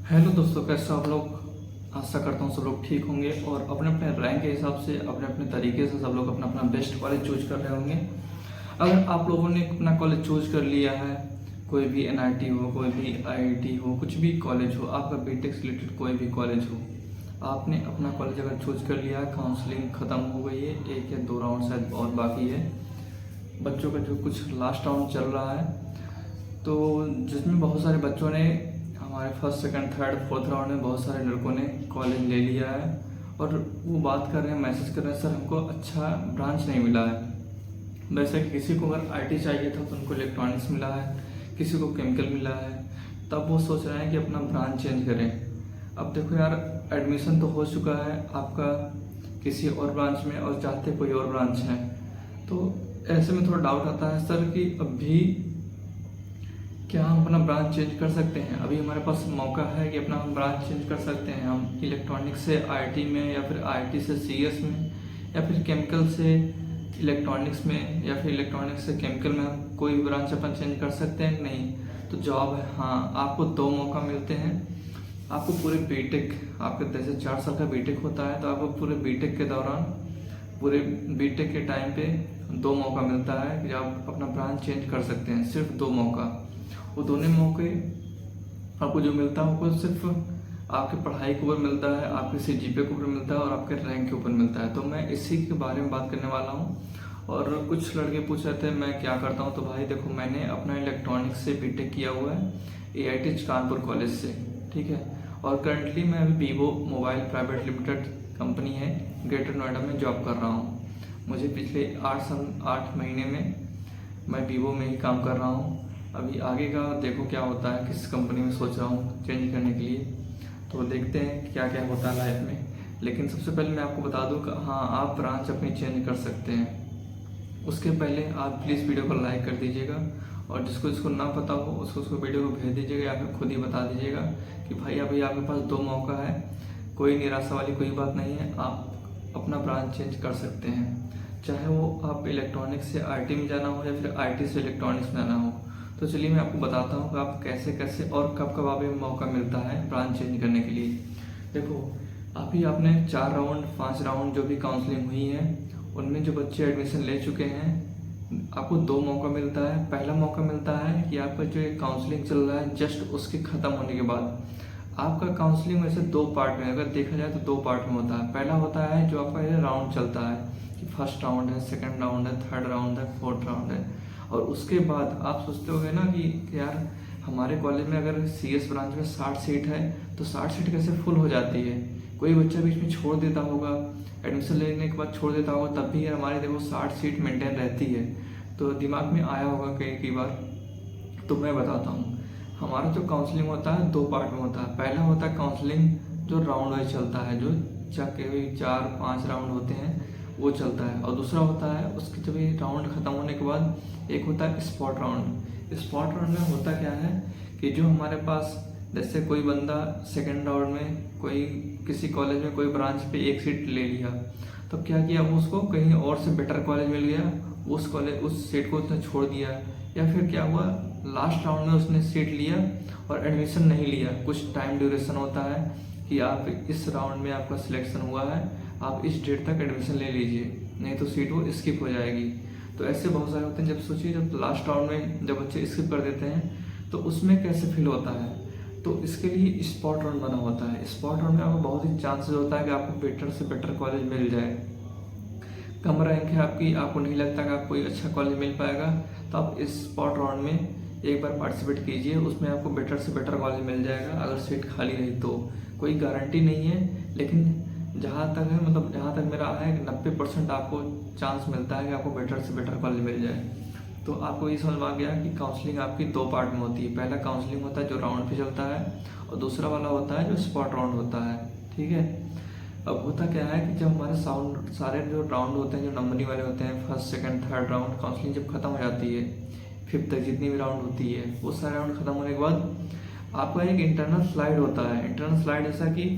Hello दोस्तों, कैसे हो आप लोग। आशा करता हूँ सब लोग ठीक होंगे और अपने अपने रैंक के हिसाब से अपने अपने तरीके से सब लोग अपना अपना बेस्ट कॉलेज चूज कर रहे होंगे। अगर आप लोगों ने अपना कॉलेज चूज कर लिया है, कोई भी एनआईटी हो, कोई भी आईआईटी हो, कुछ भी कॉलेज हो, आपका बीटेक से रिलेटेड कोई भी कॉलेज हो, आपने अपना कॉलेज अगर चूज कर लिया है, काउंसलिंग ख़त्म हो गई है, 1 या 2 राउंड शायद और बाकी है, बच्चों का जो कुछ लास्ट राउंड चल रहा है, तो जिसमें बहुत सारे बच्चों ने हमारे first second third fourth round में बहुत सारे लड़कों ने कॉलेज ले लिया है और वो बात कर रहे हैं, मैसेज कर रहे हैं, सर हमको अच्छा ब्रांच नहीं मिला है। वैसे कि किसी को अगर आईटी चाहिए था तो उनको इलेक्ट्रॉनिक्स मिला है, किसी को केमिकल मिला है, तब वो सोच रहे हैं कि अपना ब्रांच चेंज करें। अब देखो यार, एडमिशन तो हो चुका है आपका किसी और ब्रांच में और चाहते कोई और ब्रांच है, तो ऐसे में थोड़ा डाउट आता है सर कि अभी क्या हम अपना ब्रांच चेंज कर सकते हैं। अभी हमारे पास मौका है कि अपना हम ब्रांच चेंज कर सकते हैं। हम इलेक्ट्रॉनिक्स से आईटी में, या फिर आईटी से सीएस में, या फिर केमिकल से इलेक्ट्रॉनिक्स में, या फिर इलेक्ट्रॉनिक्स से केमिकल में हम कोई भी ब्रांच अपन चेंज कर सकते हैं कि नहीं। तो जवाब है हाँ, आपको 2 मौका मिलते हैं। आपको पूरे बीटेक, आपके जैसे 4 साल का बीटेक होता है, तो आपको पूरे बीटेक के दौरान, पूरे बीटेक के टाइम पे 2 मौका मिलता है कि आप अपना ब्रांच चेंज कर सकते हैं। सिर्फ 2 मौका। वो दोनों मौके आपको जो मिलता है वो सिर्फ आपकी पढ़ाई के ऊपर मिलता है, आपके सीजीपीए के ऊपर मिलता है और आपके रैंक के ऊपर मिलता है। तो मैं इसी के बारे में बात करने वाला हूँ। और कुछ लड़के पूछ रहे थे मैं क्या करता हूँ, तो भाई देखो, मैंने अपना इलेक्ट्रॉनिक्स से बीटेक किया हुआ है एआईटी कानपुर कॉलेज से, ठीक है। और करंटली मैं अभी Vivo mobile private limited company है ग्रेटर नोएडा में जॉब कर रहा हूँ। मुझे पिछले 8 महीने में मैं वीवो में ही काम कर रहा हूँ। अभी आगे का देखो क्या होता है, किस कंपनी में सोच रहा हूँ चेंज करने के लिए, तो देखते हैं क्या क्या होता है लाइफ में। लेकिन सबसे पहले मैं आपको बता दूं कि हाँ, आप ब्रांच अपनी चेंज कर सकते हैं। उसके पहले आप प्लीज़ वीडियो को लाइक कर दीजिएगा और जिसको ना पता हो उसको वीडियो को भेज दीजिएगा या फिर खुद ही बता दीजिएगा कि भाई अभी आपके पास 2 मौका है। कोई निराशा वाली कोई बात नहीं है, आप अपना ब्रांच चेंज कर सकते हैं, चाहे वो आप इलेक्ट्रॉनिक्स से आईटी में जाना हो या फिर आईटी से इलेक्ट्रॉनिक्स में जाना हो। तो चलिए मैं आपको बताता हूँ कि आप कैसे कैसे और कब कब आप मौका मिलता है ब्रांच चेंज करने के लिए। देखो, अभी आपने 4 राउंड 5 राउंड जो भी काउंसलिंग हुई है, उनमें जो बच्चे एडमिशन ले चुके हैं, आपको 2 मौका मिलता है। पहला मौका मिलता है कि आपका जो काउंसलिंग चल रहा है, जस्ट उसके ख़त्म होने के बाद आपका काउंसलिंग वैसे 2 पार्ट में, अगर देखा जाए तो 2 पार्ट में होता है। पहला होता है जो आपका ये राउंड चलता है कि फर्स्ट राउंड है, सेकंड राउंड है, थर्ड राउंड है, फोर्थ राउंड है। और उसके बाद आप सोचते होगे ना कि यार हमारे कॉलेज में अगर सीएस ब्रांच में 60 सीट है तो 60 सीट कैसे फुल हो जाती है। कोई बच्चा बीच में छोड़ देता होगा, एडमिशन लेने के बाद छोड़ देता होगा, तब भी यार हमारी देखो 60 सीट मेंटेन रहती है। तो दिमाग में आया होगा कई बार। तो मैं बताता हूँ, हमारा जो काउंसलिंग होता है 2 पार्ट में होता है। पहला होता है काउंसलिंग जो राउंड वाइज चलता है, जो चाहे 4-5 राउंड होते हैं वो चलता है। और दूसरा होता है उसके जब ये राउंड खत्म होने के बाद एक होता है स्पॉट राउंड। स्पॉट राउंड में होता क्या है कि जो हमारे पास, जैसे कोई बंदा सेकंड राउंड में कोई किसी कॉलेज में कोई ब्रांच पे 1 सीट ले लिया, तब क्या किया, वो उसको कहीं और से बेटर कॉलेज मिल गया, उस सीट को उसने छोड़ दिया। या फिर क्या हुआ, लास्ट राउंड में उसने सीट लिया और एडमिशन नहीं लिया। कुछ टाइम ड्यूरेशन होता है कि आप इस राउंड में आपका सिलेक्शन हुआ है, आप इस डेट तक एडमिशन ले लीजिए, नहीं तो सीट वो स्किप हो जाएगी। तो ऐसे बहुत सारे होते हैं। जब सोचिए, जब लास्ट राउंड में जब बच्चे स्किप कर देते हैं तो उसमें कैसे फील होता है। तो इसके लिए स्पॉट राउंड बना होता है। स्पॉट राउंड में आपको बहुत ही चांसेस होता है कि आपको बेटर से बेटर कॉलेज मिल जाए। कम रैंक है आपकी, आपको नहीं लगता कि आपको कोई अच्छा कॉलेज मिल पाएगा, तो आप इस स्पॉट राउंड में एक बार पार्टिसिपेट कीजिए, उसमें आपको बेटर से बेटर कॉलेज मिल जाएगा। अगर सीट खाली रही तो कोई गारंटी नहीं है, लेकिन जहाँ तक है, मतलब जहाँ तक मेरा है, 90% आपको चांस मिलता है कि आपको बेटर से बेटर कॉलेज मिल जाए। तो आपको ये समझ में आ गया कि काउंसलिंग आपकी 2 पार्ट में होती है। पहला काउंसलिंग होता है जो राउंड पे चलता है, और दूसरा वाला होता है जो स्पॉट राउंड होता है, ठीक है। अब होता क्या है कि जब हमारे सारे जो राउंड होते हैं, जो नंबरिंग वाले होते हैं, first second third round, counselling जब खत्म हो जाती है, 5th तक जितनी भी राउंड होती है, वो सारे राउंड खत्म होने के बाद आपका एक इंटरनल स्लाइड होता है। इंटरनल स्लाइड ऐसा कि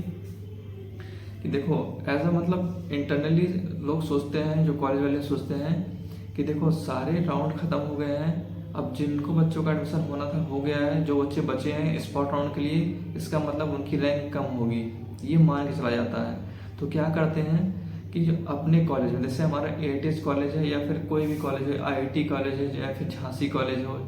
देखो, ऐसा मतलब इंटरनली लोग सोचते हैं, जो कॉलेज वाले सोचते हैं कि देखो सारे राउंड खत्म हो गए हैं, अब जिनको बच्चों का एडमिशन होना था हो गया है, जो बच्चे बचे हैं स्पॉट राउंड के लिए, इसका मतलब उनकी रैंक कम होगी, ये मान के चला जाता है। तो क्या करते हैं कि जो अपने कॉलेज में, जैसे हमारा AITH कॉलेज है या फिर कोई भी कॉलेज है, IIT कॉलेज है या फिर झांसी कॉलेज हो,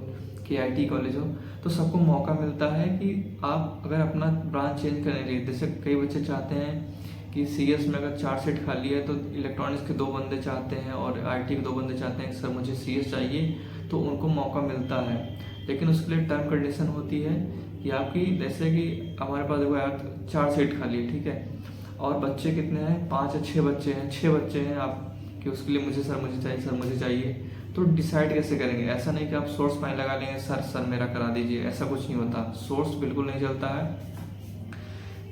KIT कॉलेज हो, तो सबको मौका मिलता है कि आप अगर अपना ब्रांच चेंज करने के लिए, जैसे कई बच्चे चाहते हैं कि CS में अगर 4 सीट खाली है तो इलेक्ट्रॉनिक्स के 2 बंदे चाहते हैं और IT के 2 बंदे चाहते हैं कि सर मुझे CS चाहिए, तो उनको मौका मिलता है। लेकिन उसके लिए टर्म कंडीशन होती है कि आपकी, जैसे कि हमारे पास देखो यार 4 सीट खाली है, ठीक है, और बच्चे कितने हैं, 5 या 6 बच्चे हैं, 6 बच्चे हैं आप, कि उसके लिए मुझे चाहिए, तो डिसाइड कैसे करेंगे? ऐसा नहीं कि आप सोर्स फाइन लगा लेंगे, सर मेरा करा दीजिए, ऐसा कुछ नहीं होता, सोर्स बिल्कुल नहीं चलता है।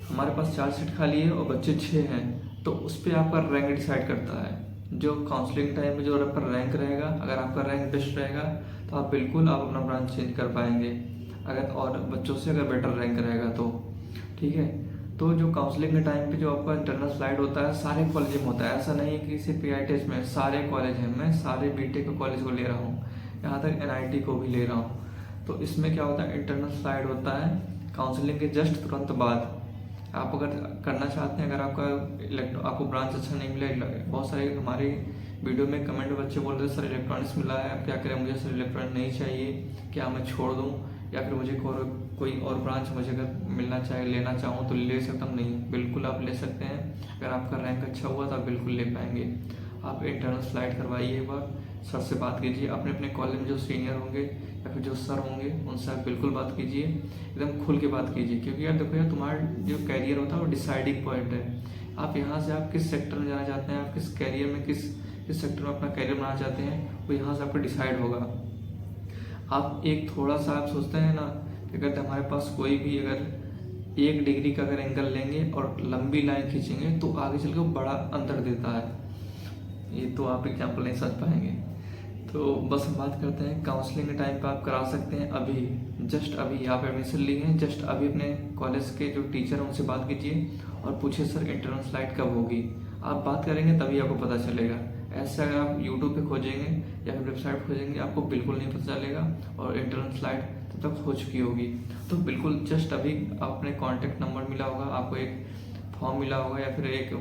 हमारे पास 4 सीट खाली है और बच्चे 6 हैं, तो उस पर आपका रैंक डिसाइड करता है। जो काउंसलिंग टाइम में जो आपका रैंक रहेगा, अगर आपका रैंक बेस्ट रहेगा तो आप बिल्कुल आप अपना ब्रांच चेंज कर पाएंगे, अगर और बच्चों से अगर बेटर रैंक रहेगा तो, ठीक है। तो जो काउंसलिंग के टाइम पे जो आपका इंटरनल स्लाइड होता है सारे कॉलेज में होता है, ऐसा नहीं है कि सिर्फ AITH में, सारे कॉलेज हैं, मैं सारे BTech के कॉलेज को ले रहा हूँ, यहाँ तक NIT को भी ले रहा हूँ। तो इसमें क्या होता है, इंटरनल स्लाइड होता है काउंसलिंग के जस्ट तुरंत बाद। आप अगर करना चाहते हैं, अगर आपको ब्रांच अच्छा नहीं मिला, बहुत सारे हमारे वीडियो में कमेंट में बच्चे बोल रहे हैं सर इलेक्ट्रॉनिक्स मिला है, अब क्या करें, मुझे सर इलेक्ट्रॉनिक्स नहीं चाहिए, क्या मैं छोड़ दूं, या फिर मुझे कोई और ब्रांच मुझे अगर मिलना चाहे, लेना चाहूँ तो ले सकता हूँ? नहीं, बिल्कुल आप ले सकते हैं। अगर आपका रैंक अच्छा हुआ तो आप बिल्कुल ले पाएंगे। आप इंटरनल स्लाइड करवाइए, एक बार सर से बात कीजिए, अपने अपने कॉलेज में जो सीनियर होंगे या फिर जो सर होंगे उनसे आप बिल्कुल बात कीजिए, एकदम खुल के बात कीजिए, क्योंकि यार देखो यार, तुम्हारा जो कैरियर होता है वो डिसाइडिंग पॉइंट है। आप यहाँ से आप किस सेक्टर में जाना चाहते हैं, आप किस कैरियर में किस सेक्टर में अपना कैरियर बनाना चाहते हैं, वो यहाँ से आपका डिसाइड होगा। आप एक थोड़ा सा आप सोचते हैं ना कि अगर हमारे पास कोई भी अगर 1 डिग्री का अगर एंगल लेंगे और लंबी लाइन खींचेंगे तो आगे चल के बड़ा अंतर देता है। ये तो आप एग्जाम्पल नहीं समझ पाएंगे। तो बस हम बात करते हैं काउंसलिंग के टाइम पे आप करा सकते हैं, अभी जस्ट अभी आप एडमिशन लिए हैं, जस्ट अभी अपने कॉलेज के जो टीचर हैं उनसे बात कीजिए और पूछिए सर इंटरनल स्लाइड कब होगी। आप बात करेंगे तभी आपको पता चलेगा। ऐसे अगर आप यूट्यूब पे खोजेंगे या फिर वेबसाइट खोजेंगे आपको बिल्कुल नहीं पता चलेगा और इंटरनल स्लाइड तब तक हो चुकी होगी। तो बिल्कुल जस्ट अभी अपने कॉन्टैक्ट नंबर मिला होगा, आपको एक फॉर्म मिला होगा या फिर एक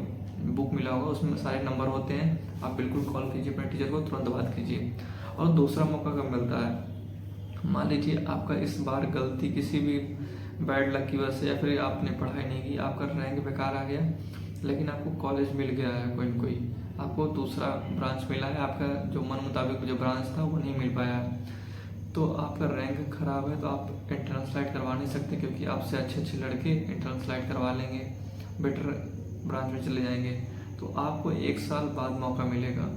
बुक मिला होगा, उसमें सारे नंबर होते हैं, आप बिल्कुल कॉल कीजिए अपने टीचर को, तुरंत बात कीजिए। और दूसरा मौका कब मिलता है, मान लीजिए आपका इस बार गलती किसी भी बैड लक की वजह से या फिर आपने पढ़ाई नहीं की, आपका रैंक बेकार आ गया, लेकिन आपको कॉलेज मिल गया है, कोई न कोई आपको दूसरा ब्रांच मिला है, आपका जो मन मुताबिक जो ब्रांच था वो नहीं मिल पाया, तो आपका रैंक खराब है तो आप इंटरनल स्लाइड करवा नहीं सकते, क्योंकि आपसे अच्छे लड़के इंटरनल स्लाइड करवा लेंगे, बेटर ब्रांच में चले जाएंगे, तो आपको 1 साल बाद मौका मिलेगा।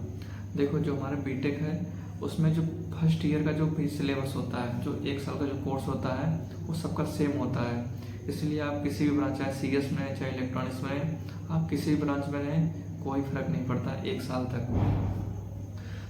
देखो जो हमारा BTech है उसमें जो फर्स्ट ईयर का जो भी सिलेबस होता है, जो 1 साल का जो कोर्स होता है वो सबका सेम होता है, इसलिए आप किसी भी ब्रांच, चाहे CS में चाहे इलेक्ट्रॉनिक्स में, आप किसी भी ब्रांच में रहें कोई फर्क नहीं पड़ता 1 साल तक।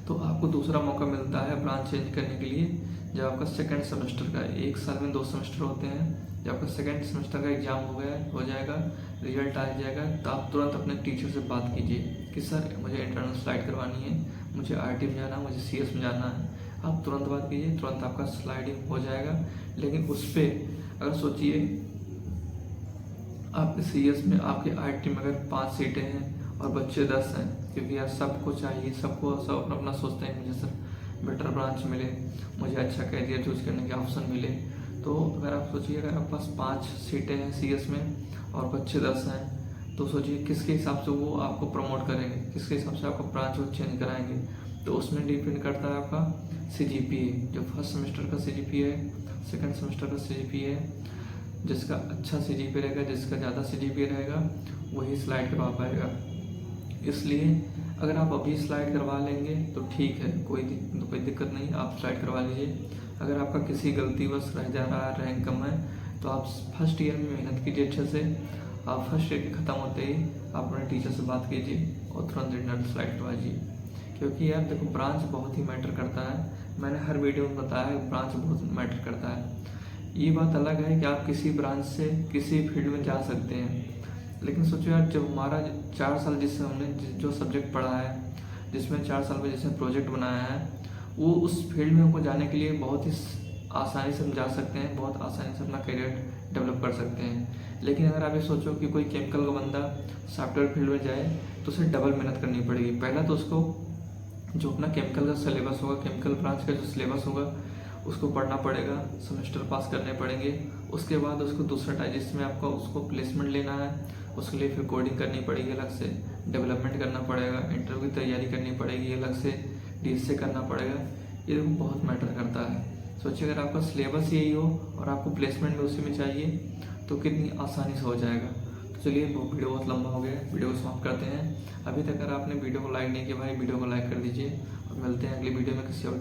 तो आपको दूसरा मौका मिलता है ब्रांच चेंज करने के लिए जब आपका सेकेंड सेमेस्टर का, 1 साल में 2 सेमेस्टर होते हैं, जब आपका सेकेंड सेमेस्टर का एग्जाम हो जाएगा, रिजल्ट आ जाएगा, तो आप तुरंत अपने टीचर से बात कीजिए कि सर मुझे इंटरनल स्लाइड करवानी है, मुझे IIT में जाना है, मुझे CS में जाना है। आप तुरंत बात कीजिए, तुरंत आपका स्लाइडिंग हो जाएगा। लेकिन उस पर अगर सोचिए आपके CS में, आपके IIT में अगर 5 सीटें हैं और बच्चे 10 हैं, क्योंकि यार सबको चाहिए, सब अपना अपना सोचते हैं मुझे सर बेटर ब्रांच मिले, मुझे अच्छा कैरियर चूज करने के ऑप्शन मिले। तो अगर आप सोचिए अगर आपके पास 5 सीटें हैं CS में और बच्चे 10 हैं, तो सोचिए किसके हिसाब से वो आपको प्रमोट करेंगे, किसके हिसाब से आपको ब्रांच वो चेंज कराएंगे। तो उसमें डिपेंड करता है आपका CGPA, जो फर्स्ट सेमेस्टर का CGPA है, सेकेंड सेमेस्टर का CGPA है। जिसका अच्छा CGPA रहेगा, जिसका ज़्यादा CGPA रहेगा वही स्लाइड करवा पाएगा। इसलिए अगर आप अभी स्लाइड करवा लेंगे तो ठीक है, कोई दिक्कत नहीं, आप स्लाइड करवा लीजिए। अगर आपका किसी गलतीवश रह जा रहा है, रैंक कम है, तो आप फर्स्ट ईयर में मेहनत कीजिए अच्छे से। आप फर्स्ट ईयर के ख़त्म होते ही आप अपने टीचर से बात कीजिए और तुरंत इंटरनल स्लाइड करवाइए, क्योंकि यार देखो ब्रांच बहुत ही मैटर करता है। मैंने हर वीडियो में बताया है ब्रांच बहुत मैटर करता है। ये बात अलग है कि आप किसी ब्रांच से किसी फील्ड में जा सकते हैं, लेकिन सोचो यार जब हमारा 4 साल जिससे हमने जो सब्जेक्ट पढ़ा है, जिसमें 4 साल में जिसने प्रोजेक्ट बनाया है, वो उस फील्ड में उनको जाने के लिए बहुत ही आसानी से हम जा सकते हैं, बहुत आसानी से अपना करियर डेवलप कर सकते हैं। लेकिन अगर आप ये सोचो कि कोई केमिकल का बंदा सॉफ्टवेयर फील्ड में जाए तो उसे डबल मेहनत करनी पड़ेगी। पहला तो उसको जो अपना केमिकल का सिलेबस होगा, केमिकल ब्रांच का जो सिलेबस होगा उसको पढ़ना पड़ेगा, सेमेस्टर पास करने पड़ेंगे। उसके बाद उसको दूसरा टाइप जिसमें आपको उसको प्लेसमेंट लेना है, उसके लिए फिर कोडिंग करनी पड़ेगी अलग से, डेवलपमेंट करना पड़ेगा, इंटरव्यू की तैयारी करनी पड़ेगी अलग से, डीएसए करना पड़ेगा। ये देखो बहुत मैटर करता है। सोचिए अगर आपका सिलेबस यही हो और आपको प्लेसमेंट भी उसी में चाहिए तो कितनी आसानी से हो जाएगा। तो चलिए वीडियो बहुत लंबा हो गया है, वीडियो को समाप्त करते हैं। अभी तक अगर आपने वीडियो को लाइक नहीं किया भाई वीडियो को लाइक कर दीजिए और मिलते हैं अगली वीडियो में किसी और